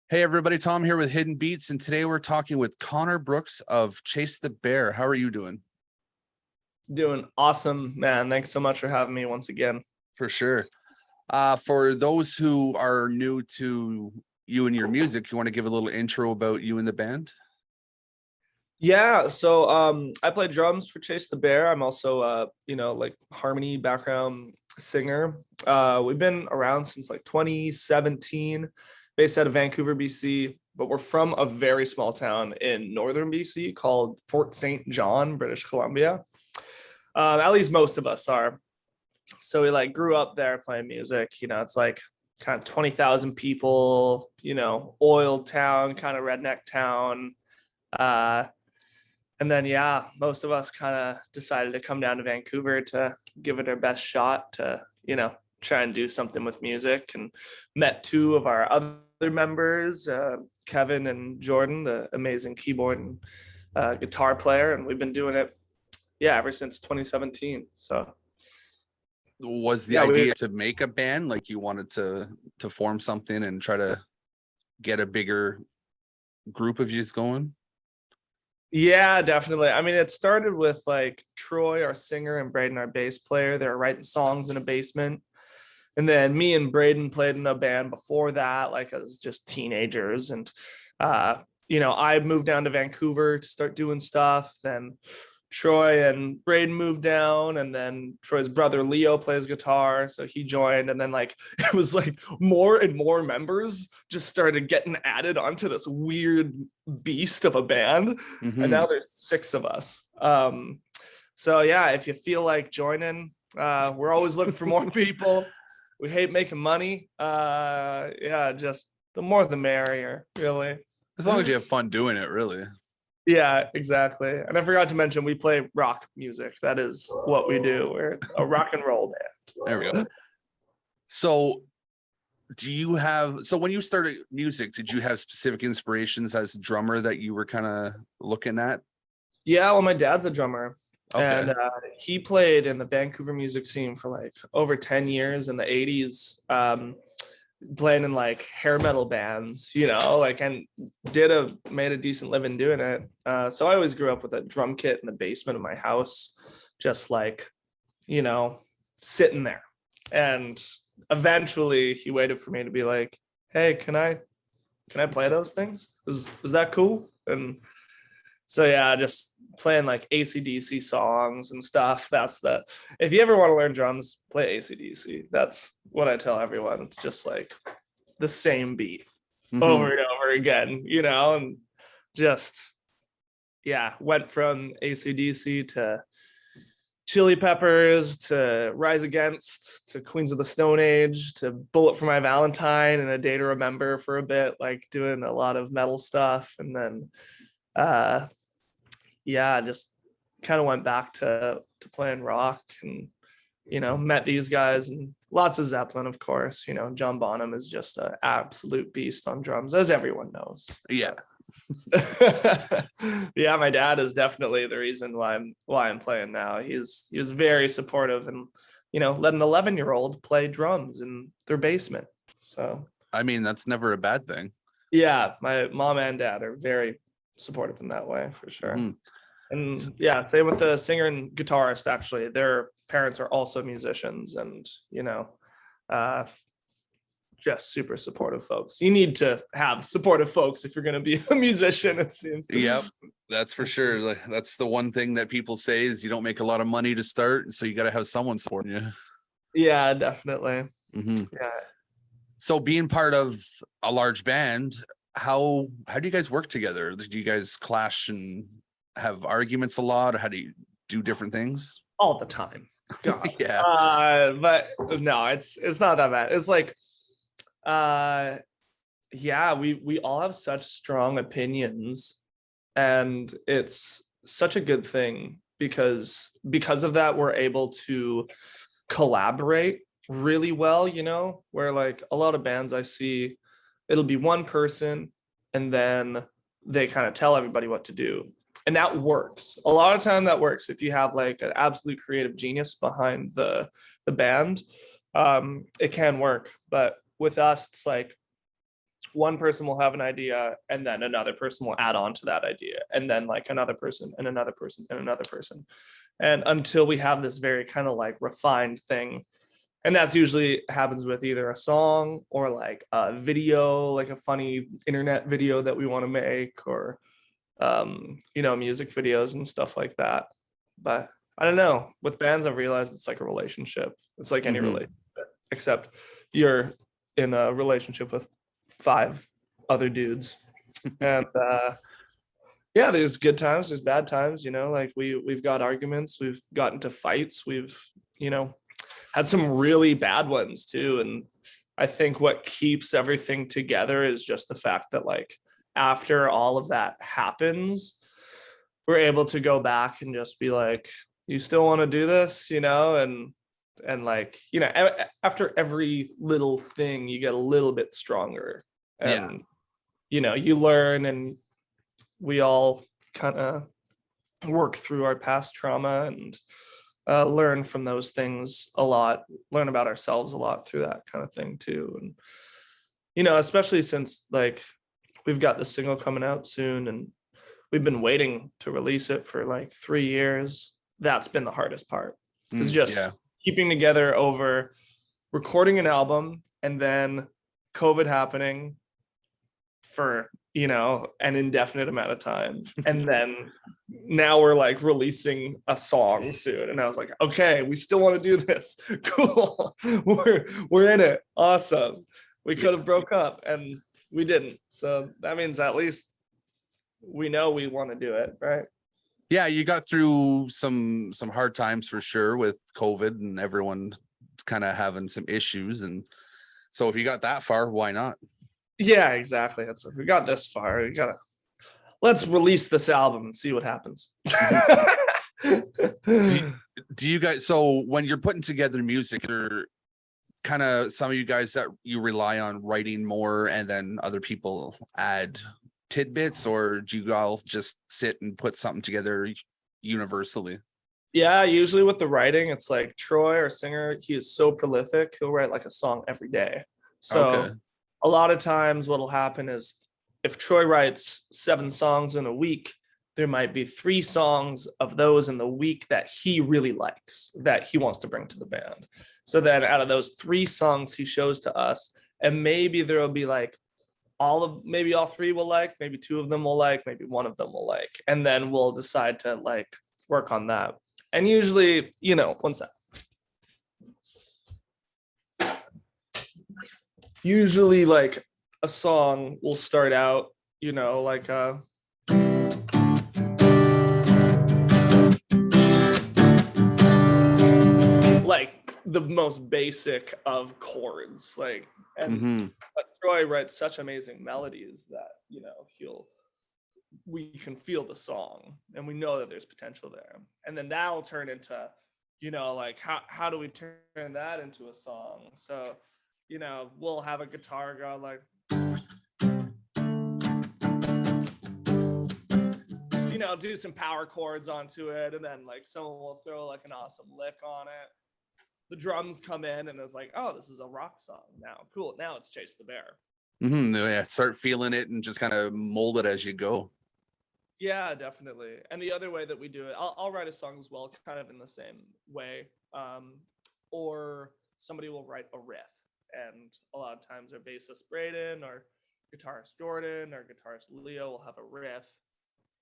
Hey everybody, Tom here with Hidden Beats, and today we're talking with Connor Brooks of Chase the Bear. How are you doing? Doing awesome, man. Thanks so much for having me once again. For sure. For those who are new to you and your music, you want to give a little intro about you and the band? Yeah, so I play drums for Chase the Bear. I'm also like harmony background singer. We've been around since like 2017, based out of Vancouver, BC, but we're from a very small town in northern BC called Fort St. John, British Columbia. At least most of us are. So we like grew up there playing music. It's like kind of 20,000 people, oil town, kind of redneck town. Uh, and then, yeah, most of us kind of decided to come down to Vancouver to give it our best shot to, try and do something with music, and met two of our other members, Kevin and Jordan, the amazing keyboard and guitar player. And we've been doing it, yeah, ever since 2017. So Was the yeah, idea to make a band, like you wanted to form something and try to get a bigger group of yous going? Yeah, definitely. I mean, it started with like Troy, our singer, and Braden, our bass player. They were writing songs in a basement. And then me and Braden played in a band before that, like as just teenagers. And I moved down to Vancouver to start doing stuff. Then Troy and Braden moved down, and then Troy's brother Leo plays guitar, so he joined. And then like it was like more and more members just started getting added onto this weird beast of a band. And now there's six of us. So yeah, if you feel like joining, we're always looking for more people. We hate making money. Yeah, just the more the merrier, really. As long as you have fun doing it, really. Yeah, exactly. And I forgot to mention we play rock music. That is what we do. We're a rock and roll band. There we go. So when you started music, did you have specific inspirations as a drummer that you were kind of looking at? Yeah, well, my dad's a drummer. Okay. And he played in the Vancouver music scene for like over 10 years in the 80s. Playing in like hair metal bands, and made a decent living doing it. So I always grew up with a drum kit in the basement of my house, just like, sitting there. And eventually he waited for me to be like, hey, can I play those things? Is that cool? And so yeah, just playing like AC/DC songs and stuff. If you ever want to learn drums, play AC/DC. That's what I tell everyone. It's just like the same beat over and over again, and just, yeah, went from AC/DC to Chili Peppers to Rise Against to Queens of the Stone Age to Bullet for My Valentine and A Day to Remember for a bit, like doing a lot of metal stuff. And then yeah, just kind of went back to playing rock, and met these guys, and lots of Zeppelin, of course. John Bonham is just an absolute beast on drums, as everyone knows. Yeah. Yeah, my dad is definitely the reason why I'm playing now. He was very supportive, and let an 11-year-old play drums in their basement. So I mean, that's never a bad thing. Yeah, my mom and dad are very supportive in that way, for sure. And yeah, same with the singer and guitarist. Actually, their parents are also musicians, and just super supportive folks. You need to have supportive folks if you're going to be a musician, it seems. Yep, that's for sure. Like, that's the one thing that people say is you don't make a lot of money to start, so you got to have someone supporting you. Yeah, definitely. Yeah. So being part of a large band, how do you guys work together? Do you guys clash and have arguments a lot, or how do you do different things? All the time. God. Yeah. But no, it's not that bad. It's like yeah, we all have such strong opinions, and it's such a good thing because of that we're able to collaborate really well, where like a lot of bands I see, it'll be one person and then they kind of tell everybody what to do. And that works. A lot of time that works if you have like an absolute creative genius behind the band. It can work. But with us, it's like one person will have an idea, and then another person will add on to that idea, and then like another person and another person and another person, and until we have this very kind of like refined thing. And that's usually happens with either a song or like a video, like a funny internet video that we want to make, or music videos and stuff like that. But I don't know, with bands I've realized it's like a relationship. It's like any Mhm. relationship, except you're in a relationship with 5 other dudes. And yeah, there's good times, there's bad times, like we've got arguments, we've got into fights, we've you know had some really bad ones too. And I think what keeps everything together is just the fact that like after all of that happens, we're able to go back and just be like, you still want to do this, and like, after every little thing you get a little bit stronger. Yeah. And you learn, and we all kind of work through our past trauma, and learn from those things a lot, learn about ourselves a lot through that kind of thing too. And especially since like we've got the single coming out soon, and we've been waiting to release it for like 3 years. That's been the hardest part, is Yeah. just keeping together over recording an album and then COVID happening for an indefinite amount of time, and then now we're like releasing a song soon, and I was like, okay, we still want to do this. Cool. We're in it. Awesome. We could have broke up and we didn't, so that means at least we know we want to do it, right? Yeah, you got through some hard times for sure with COVID and everyone kind of having some issues, and so if you got that far, why not? Yeah, exactly. That's, we got this far, we gotta, let's release this album and see what happens. do, do you guys, so when you're putting together music, are kind of some of you guys that you rely on writing more and then other people add tidbits, or do you all just sit and put something together universally? Yeah, usually with the writing, it's like Troy, our singer, he is so prolific. He'll write like a song every day. Okay. So a lot of times what'll happen is if Troy writes 7 songs in a week, there might be 3 songs of those in the week that he really likes, that he wants to bring to the band. So then out of those 3 songs he shows to us, and maybe there'll be like maybe all 3 will like, maybe 2 of them will like, maybe 1 of them will like, and then we'll decide to like work on that. And usually, one sec. Usually like a song will start out, like the most basic of chords, like, and Mm-hmm. Troy writes such amazing melodies that we can feel the song and we know that there's potential there, and then that'll turn into like how do we turn that into a song. So we'll have a guitar go like, do some power chords onto it, and then like someone will throw like an awesome lick on it. The drums come in and it's like, oh, this is a rock song now. Cool. Now it's Chase the Bear. Mm-hmm. Yeah, start feeling it and just kind of mold it as you go. Yeah, definitely. And the other way that we do it, I'll write a song as well, kind of in the same way. Or somebody will write a riff. And a lot of times our bassist Braden or guitarist Jordan or guitarist Leo will have a riff.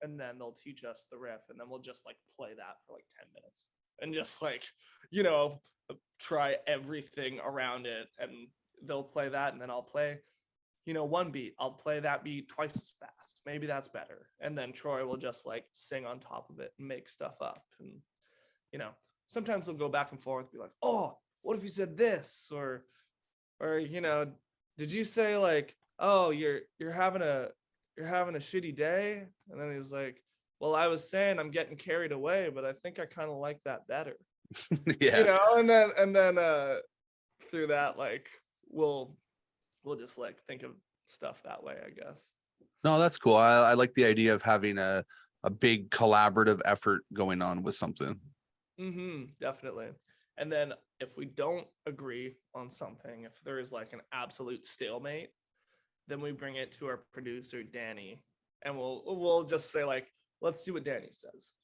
And then they'll teach us the riff. And then we'll just like play that for like 10 minutes. And just like, try everything around it. And they'll play that. And then I'll play, one beat. I'll play that beat twice as fast. Maybe that's better. And then Troy will just like sing on top of it and make stuff up. And sometimes they'll go back and forth, be like, oh, what if you said this? Or did you say like, oh, you're having a shitty day? And then he's like, well, I was saying I'm getting carried away, but I think I kind of like that better. Yeah. And then through that, like we'll just like think of stuff that way, I guess. No, that's cool. I like the idea of having a big collaborative effort going on with something. Definitely. And then if we don't agree on something, if there is like an absolute stalemate, then we bring it to our producer Danny, and we'll just say like, let's see what Danny says,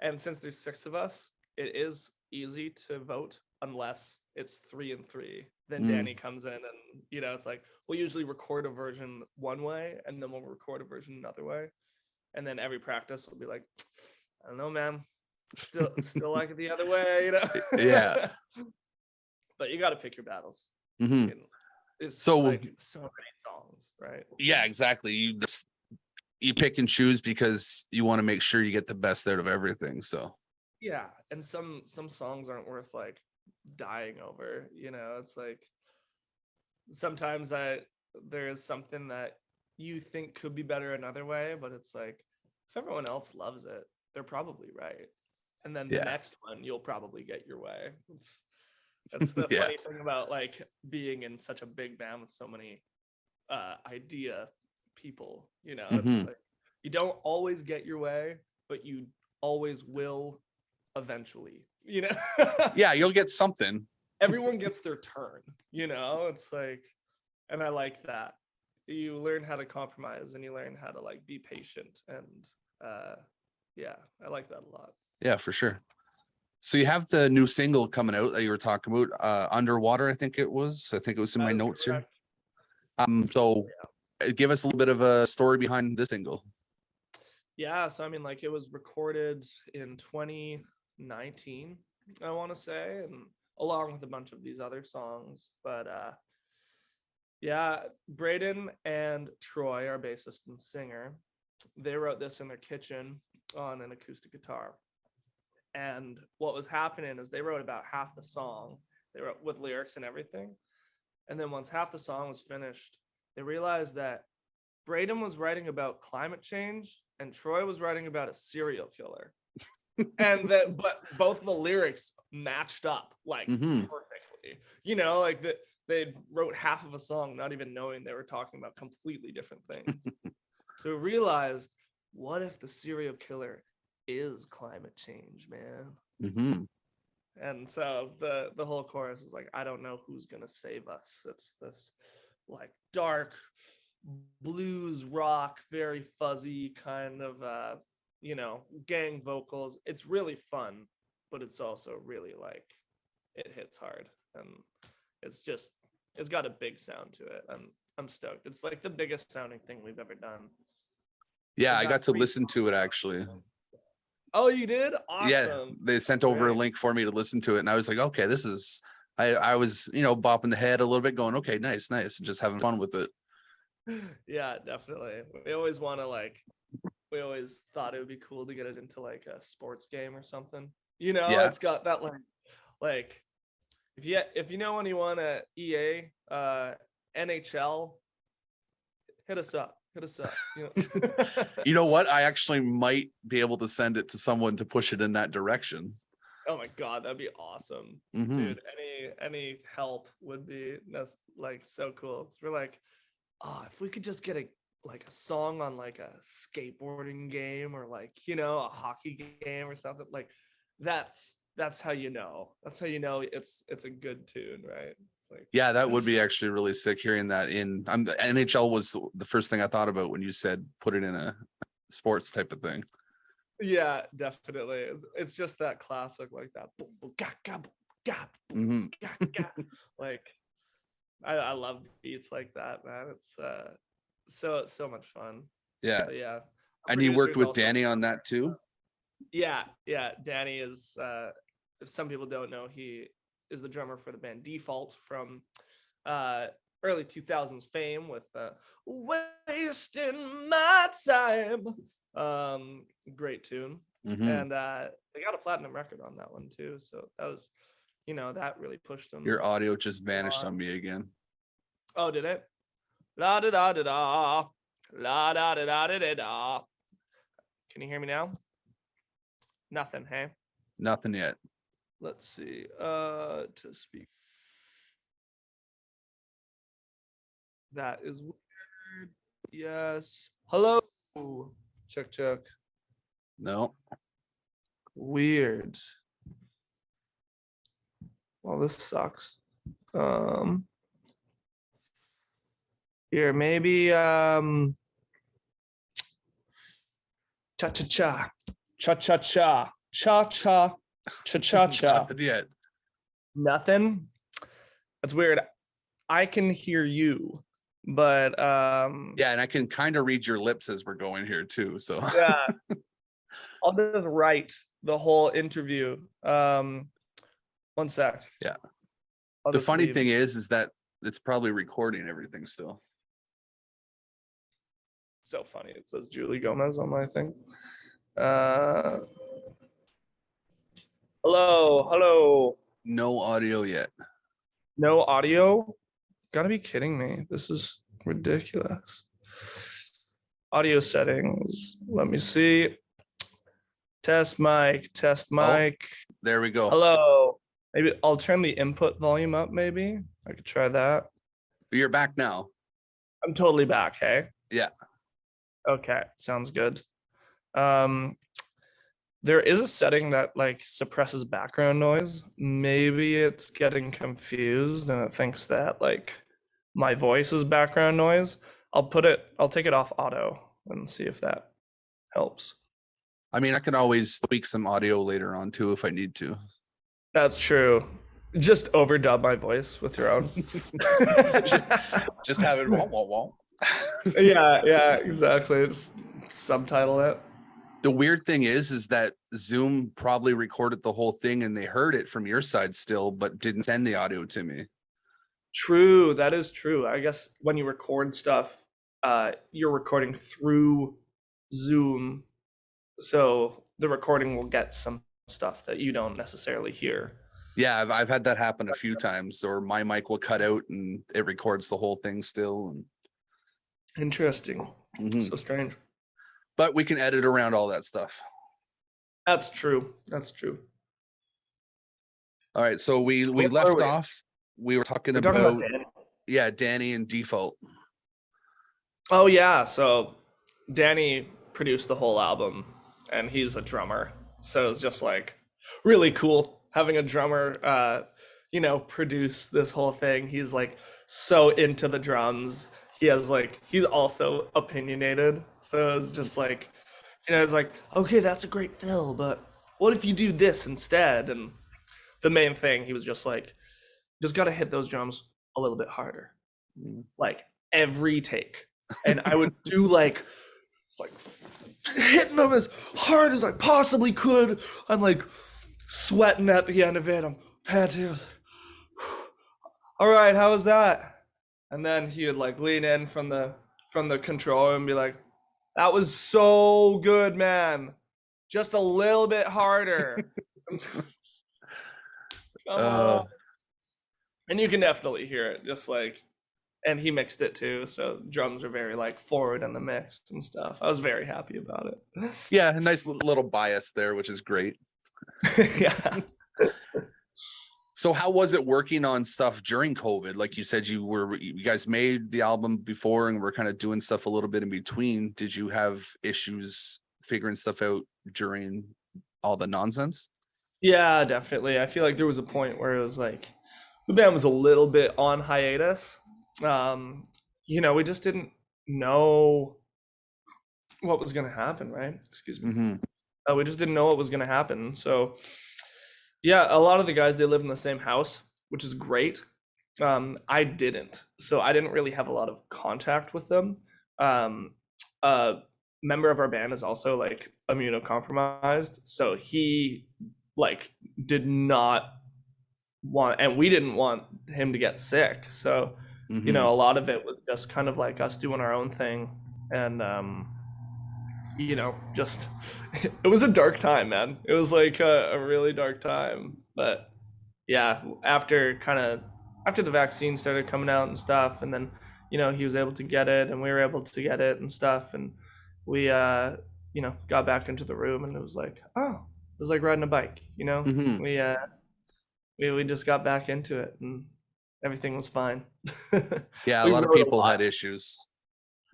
and since there's 6 of us, it is easy to vote unless it's 3 and 3. Then Danny comes in, and it's like we'll usually record a version one way, and then we'll record a version another way, and then every practice will be like, I don't know, man, still like it the other way, Yeah. But you got to pick your battles. It's So like so many songs, right? Yeah, exactly. You pick and choose because you want to make sure you get the best out of everything. So yeah, and some songs aren't worth like dying over. It's like sometimes there is something that you think could be better another way, but it's like if everyone else loves it, they're probably right. And then the next one, you'll probably get your way. That's the funny thing about like being in such a big band with so many idea people. It's like you don't always get your way, but you always will eventually. Yeah, you'll get something. Everyone gets their turn. It's like, and I like that. You learn how to compromise, and you learn how to like be patient, and yeah, I like that a lot. Yeah, for sure. So you have the new single coming out that you were talking about, Underwater, I think it was in my notes here. So give us a little bit of a story behind this single. Yeah, so I mean, like, it was recorded in 2019, I want to say, and along with a bunch of these other songs. But yeah, Braden and Troy, our bassist and singer, they wrote this in their kitchen on an acoustic guitar. And what was happening is they wrote about half the song. They wrote with lyrics and everything. And then once half the song was finished, they realized that Braden was writing about climate change and Troy was writing about a serial killer. And but both the lyrics matched up like perfectly. Like that they wrote half of a song not even knowing they were talking about completely different things. So we realized, what if the serial killer is climate change, man? And so the whole chorus is like, I don't know who's gonna save us. It's this like dark blues rock, very fuzzy kind of gang vocals. It's really fun, but it's also really like it hits hard, and it's got a big sound to it. I'm stoked. It's like the biggest sounding thing we've ever done. Yeah, I got to listen to it actually. Oh, you did? Awesome. Yeah, they sent over a link for me to listen to it, and I was like, okay, this is. I was bopping the head a little bit, going, okay, nice, and just having fun with it. Yeah, definitely. We always want to we always thought it would be cool to get it into like a sports game or something. It's got that like if you know anyone at EA, NHL, hit us up. You know what? I actually might be able to send it to someone to push it in that direction. Oh my God, that'd be awesome, dude. Any help would be like so cool. We're like, if we could just get a song on like a skateboarding game or like a hockey game or something, like that's how that's how it's a good tune, right? It's like, yeah, that would be actually really sick hearing that the NHL was the first thing I thought about when you said put it in a sports type of thing. Yeah, definitely. It's just that classic like that. Like I love beats like that, man. It's so much fun. Yeah. So yeah. And you worked with Danny on that too? Yeah. Danny is if some people don't know, he is the drummer for the band Default from early 2000s fame with Wasting My Time. Great tune. And they got a platinum record on that one too. So that was that really pushed them. Your audio just vanished on me again. Oh, did it? La da da da da. La da da da da da. Can you hear me now? Nothing, hey? Nothing yet. Let's see. To speak. That is weird. Yes. Hello. Check. No. Weird. Well, this sucks. Here, maybe cha cha cha, cha cha cha, cha cha, cha cha cha. Nothing yet. Nothing. That's weird. I can hear you, but Yeah, and I can kind of read your lips as we're going here too. So yeah, I'll just write the whole interview. 1 sec. yeah. I'll The just funny leave. thing is that it's probably recording everything still. So funny. It says Julie Gomez on my thing. Uh, hello. No audio yet. No audio. Gotta be kidding me. This is ridiculous. Audio settings. Let me see. Test mic. Oh, there we go. Hello. Maybe I'll turn the input volume up. Maybe I could try that. You're back now. I'm totally back. Hey. Yeah. Okay. Sounds good. There is a setting that like suppresses background noise. Maybe it's getting confused and it thinks that like my voice is background noise. I'll take it off auto and see if that helps. I mean, I can always tweak some audio later on too if I need to. That's true. Just overdub my voice with your own. Just have it. Wah, wah, wah. Yeah, exactly. Just subtitle it. The weird thing is that Zoom probably recorded the whole thing and they heard it from your side still, but didn't send the audio to me. True, that is true. I guess when you record stuff, you're recording through Zoom, so the recording will get some stuff that you don't necessarily hear. Yeah, I've had that happen a few times, or my mic will cut out and it records the whole thing still. And Interesting. Mhm. So strange. But we can edit around all that stuff. That's true. All right, so we Where left were we? off. We were talking We're talking about about Danny. yeah, Danny and Default. Oh yeah, so Danny produced the whole album and he's a drummer. So it's just like really cool having a drummer produce this whole thing. He's like so into the drums. He's also opinionated. So it's just like it's like, okay, that's a great fill, but what if you do this instead? And the main thing, he was just like, just gotta hit those drums a little bit harder. Like every take. And I would do like hitting them as hard as I possibly could. I'm like sweating at the end of it. I'm panting. All right, how was that? And then he would like lean in from the controller and be like, that was so good, man. Just a little bit harder. Come on. And you can definitely hear it, just like, and he mixed it too, so drums are very like forward in the mix and stuff. I was very happy about it. Yeah, a nice little bias there, which is great. Yeah. So how was it working on stuff during COVID? Like you said, you guys made the album before and were kind of doing stuff a little bit in between. Did you have issues figuring stuff out during all the nonsense? Yeah, definitely. I feel like there was a point where it was like the band was a little bit on hiatus. We just didn't know what was gonna happen, right? Excuse me. Mm-hmm. We just didn't know what was gonna happen. So yeah, a lot of the guys, they live in the same house, which is great. I didn't, so I didn't really have a lot of contact with them. A member of our band is also like immunocompromised, so he like did not want, and we didn't want him to get sick. So Mm-hmm. a lot of it was just kind of like us doing our own thing, and just it was a dark time, man. It was like a really dark time. But yeah, after the vaccine started coming out and stuff, and then he was able to get it and we were able to get it and stuff, and we got back into the room, and it was like, oh, it was like riding a bike. Mm-hmm. We just got back into it and everything was fine. Yeah, a We lot of wrote people had issues.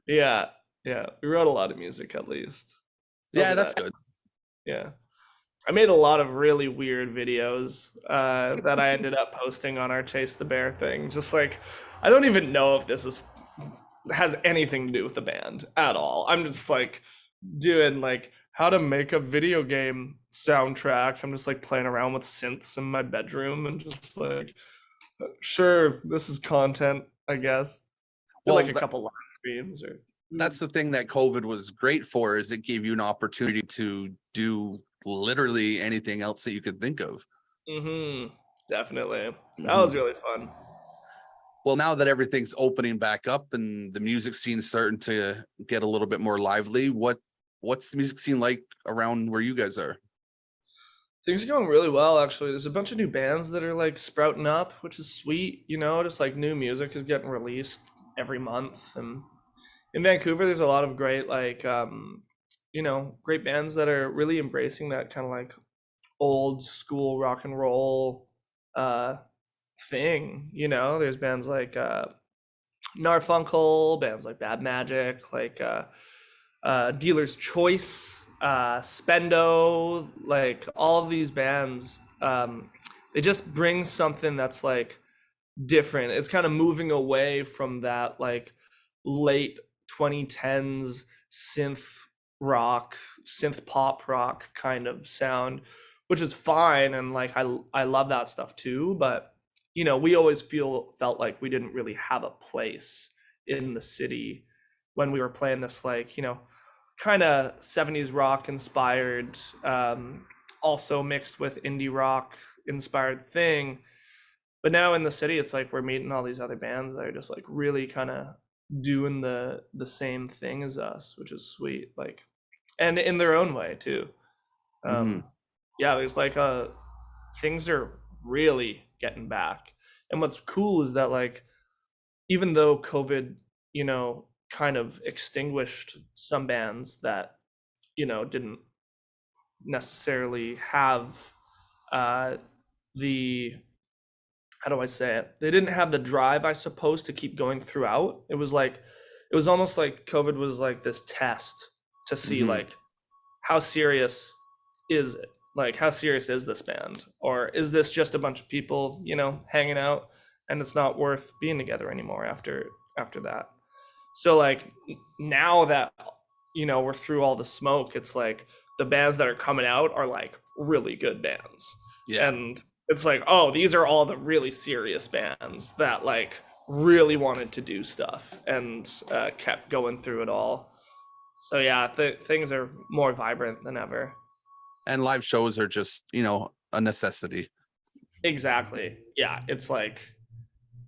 Yeah, we wrote a lot of music at least. Yeah, over that's that. good. Yeah, I made a lot of really weird videos that I ended up posting on our Chase the Bear thing. Just like, I don't even know if this is has anything to do with the band at all. I'm just like doing like how to make a video game soundtrack. I'm just like playing around with synths in my bedroom and just like, sure, this is content, I guess. Did like Well, a couple live streams or. that's the thing that COVID was great for, is it gave you an opportunity to do literally anything else that you could think of. Definitely. That was Mhm. really fun. Well, now that everything's opening back up and the music scene's starting to get a little bit more lively, what's the music scene like around where you guys are? Things are going really well, actually. There's a bunch of new bands that are like sprouting up, which is sweet. Just like new music is getting released every month. And in Vancouver, there's a lot of great, like, great bands that are really embracing that kind of like old school rock and roll uh, thing. There's bands like Narfunkel, bands like Bad Magic, like Dealer's Choice, Spendo, like all of these bands. They just bring something that's like different. It's kind of moving away from that like late 2010s synth pop rock kind of sound, which is fine, and like I love that stuff too, but we always felt like we didn't really have a place in the city when we were playing this like, kind of 70s rock inspired, also mixed with indie rock inspired thing. But now in the city, it's like we're meeting all these other bands that are just like really kind of doing the same thing as us, which is sweet. Like, and in their own way too. Mhm. Yeah, there's like things are really getting back. And what's cool is that like even though COVID, kind of extinguished some bands that, didn't necessarily have uh the how do I say it? They didn't have the drive, I suppose, to keep going throughout. It was almost like COVID was like this test to see Mhm. like how serious is it? Like how serious is this band? Or is this just a bunch of people, hanging out and it's not worth being together anymore after that? So like now that we're through all the smoke, it's like the bands that are coming out are like really good bands. Yeah. And it's like, oh, these are all the really serious bands that like really wanted to do stuff and kept going through it all. So yeah, things are more vibrant than ever. And live shows are just, a necessity. Exactly. Yeah, it's like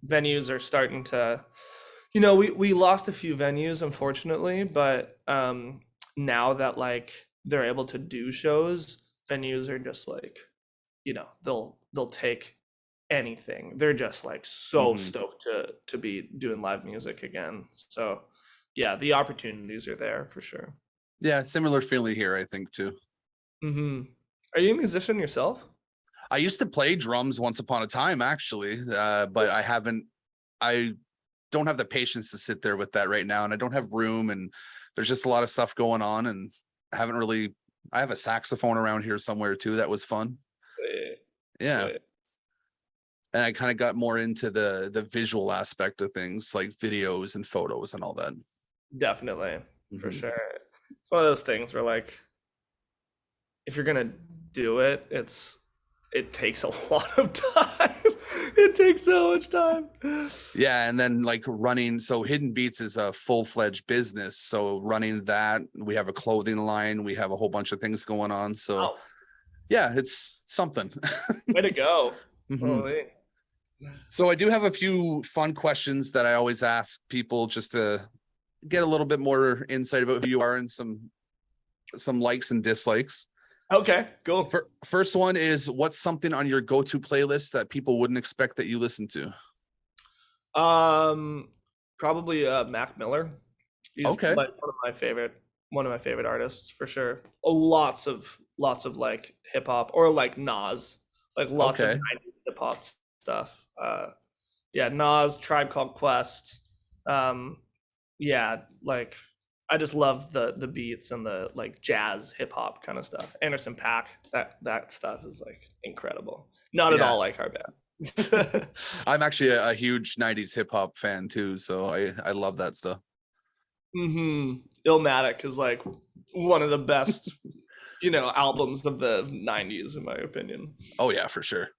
venues are starting to, we lost a few venues unfortunately, but now that like they're able to do shows, venues are just like, they'll take anything. They're just like so Mhm. stoked to be doing live music again. So yeah, the opportunities are there for sure. Yeah, similar feeling here, I think too. Are you a musician yourself? I used to play drums once upon a time, actually, but I don't have the patience to sit there with that right now, and I don't have room, and there's just a lot of stuff going on, and I haven't really. I have a saxophone around here somewhere too. That was fun. Sweet. Yeah, Sweet. and I kind of got more into the visual aspect of things, like videos and photos and all that. Definitely, for Mhm. sure. It's one of those things where like if you're gonna do it, it takes a lot of time. It takes so much time. Yeah, and then like running, so Hidden Beats is a full-fledged business. So running that, we have a clothing line, we have a whole bunch of things going on. So Oh, yeah, it's something. way to go. Mhm. Holy. So I do have a few fun questions that I always ask people just to get a little bit more insight about who you are and some likes and dislikes. Okay, cool. First one is, what's something on your go-to playlist that people wouldn't expect that you listen to? Um, Probably Mac Miller. He's Okay. like one of my favorite artists for sure. Lots of like hip hop or like Nas, like lots of Okay. 90s hip hop stuff. Yeah, Nas, Tribe Called Quest. Um, yeah, like I just love the beats and the like jazz hip hop kind of stuff. Anderson Paak, that stuff is like incredible. Not at Yeah. all like our band. I'm actually a huge 90s hip hop fan too, so I love that stuff. Illmatic is like one of the best, albums of the 90s, in my opinion. Oh yeah, for sure.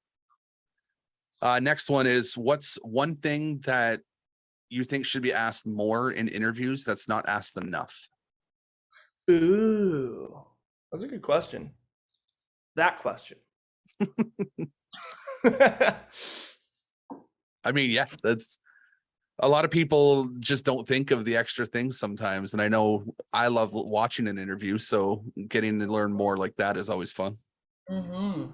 Next one is, what's one thing that you think should be asked more in interviews that's not asked enough? Ooh, that's a good question. That question. I mean, yeah, that's a lot of people just don't think of the extra things sometimes. And I know I love watching an interview, so getting to learn more like that is always fun. hmm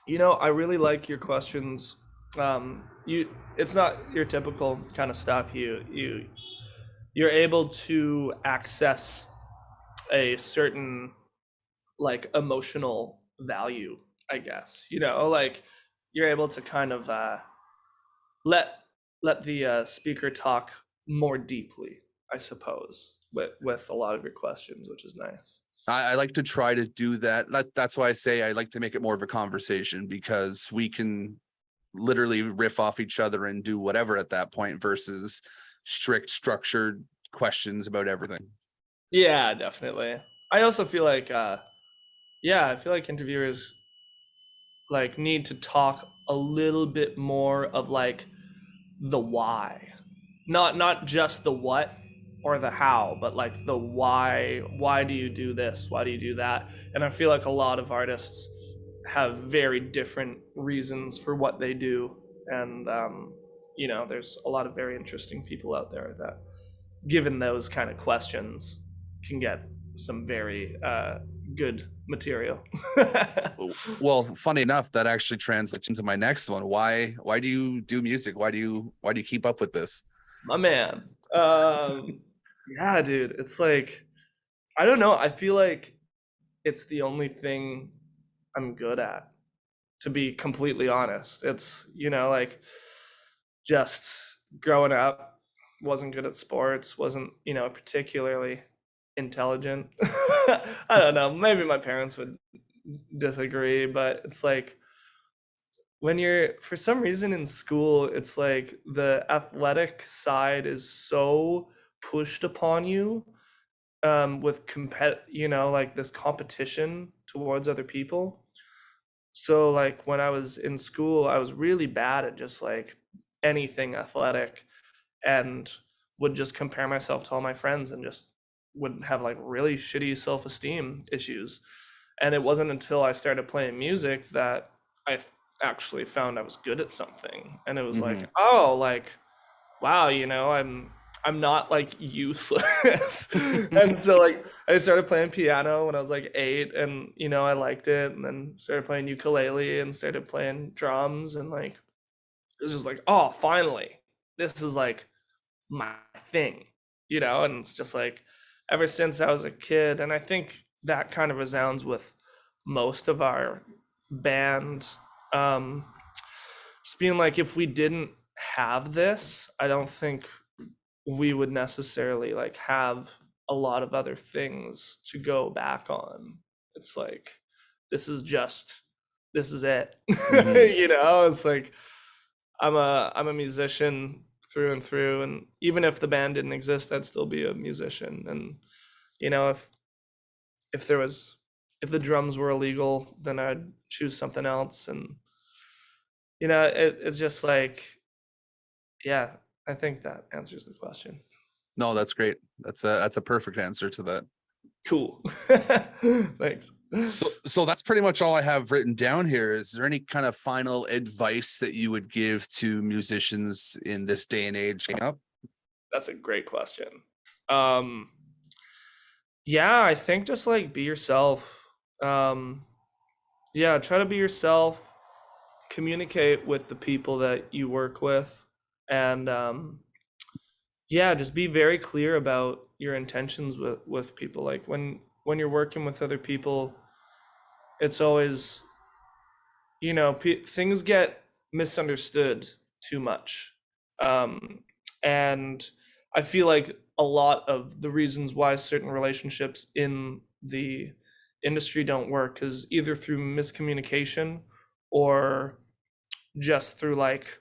I really like your questions. It's not your typical kind of stuff. You're able to access a certain like emotional value, I guess. Like you're able to kind of let let the speaker talk more deeply, I suppose, with a lot of your questions, which is nice. I like to try to do that. That's why I say I like to make it more of a conversation, because we can literally riff off each other and do whatever at that point versus strict structured questions about everything. Yeah, definitely. I also feel like I feel like interviewers like need to talk a little bit more of like the why, not just the what or the how, but like the why do you do this, why do you do that? And I feel like a lot of artists have very different reasons for what they do. And there's a lot of very interesting people out there that, given those kind of questions, can get some very good material. Well, funny enough, that actually translates into my next one. Why do you do music? Why do you keep up with this? My man. Yeah, dude. It's like, I don't know. I feel like it's the only thing I'm good at, to be completely honest. It's, like just growing up, wasn't good at sports, wasn't, particularly intelligent. I don't know. Maybe my parents would disagree, but it's like when you're, for some reason in school, it's like the athletic side is so pushed upon you, with like this competition towards other people. So like when I was in school, I was really bad at just like anything athletic, and would just compare myself to all my friends and just would have like really shitty self-esteem issues. And it wasn't until I started playing music that I actually found I was good at something. And it was Hmm. like, oh, like, wow, I'm not like useless. And so like I started playing piano when I was like 8, and I liked it, and then started playing ukulele and started playing drums, and like it was just like, oh, finally, this is like my thing, and it's just like ever since I was a kid. And I think that kind of resounds with most of our band. Um, just being like, if we didn't have this, I don't think we would necessarily like have a lot of other things to go back on. It's like, this is just, this is it. Hmm. It's like I'm a musician through and through, and even if the band didn't exist, I'd still be a musician. And if there was, if the drums were illegal, then I'd choose something else. And it's just like, yeah, I think that answers the question. No, that's great. That's a perfect answer to that. Cool. Thanks. So that's pretty much all I have written down here. Is there any kind of final advice that you would give to musicians in this day and age? Up? That's a great question. Um, yeah, I think just like be yourself. Um, yeah, try to be yourself, communicate with the people that you work with, and yeah, just be very clear about your intentions with people. Like when you're working with other people, it's always, things get misunderstood too much. And I feel like a lot of the reasons why certain relationships in the industry don't work is either through miscommunication, or just through like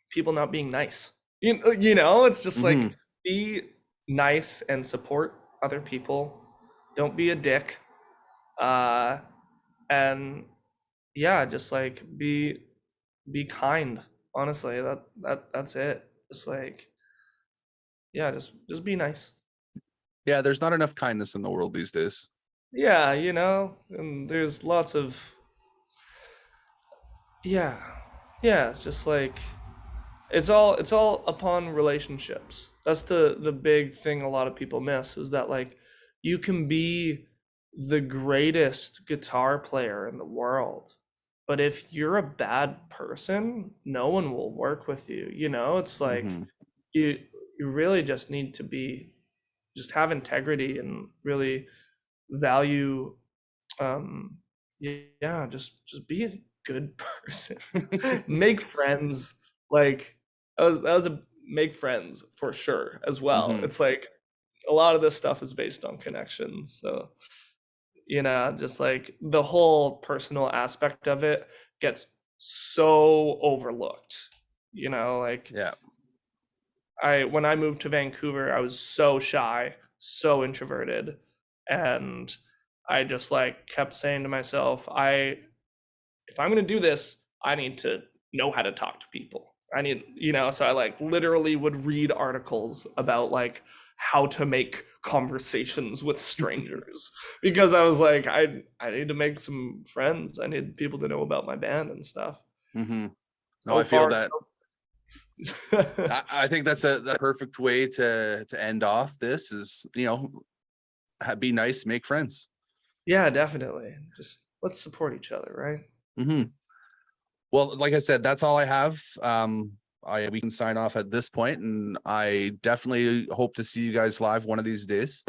people not being nice. You know, it's just Mhm. like be nice and support other people. Don't be a dick. Uh and yeah, just like be kind. Honestly, that's it. Just like yeah, just be nice. Yeah, there's not enough kindness in the world these days. Yeah, you know, and there's lots of yeah. Yeah, it's just like it's all upon relationships. That's the big thing a lot of people miss is that like you can be the greatest guitar player in the world, but if you're a bad person, no one will work with you. You know, it's like Mhm. you you really just need to be just have integrity and really value um yeah, just be a good person. Make friends. Like that was a make friends for sure as well. Mhm. It's like a lot of this stuff is based on connections. So, you know, just like the whole personal aspect of it gets so overlooked. You know, like Yeah. I when I moved to Vancouver, I was so shy, so introverted, and I just like kept saying to myself, I if I'm going to do this, I need to know how to talk to people. I need, you know, so I like literally would read articles about like how to make conversations with strangers because I was like, I need to make some friends. I need people to know about my band and stuff. Mhm. No, So I feel far, that. I think that's the perfect way to end off this is, be nice, make friends. yeah, definitely. Just let's support each other, right? Mhm. Well, like I said, that's all I have. We can sign off at this point, and I definitely hope to see you guys live one of these days.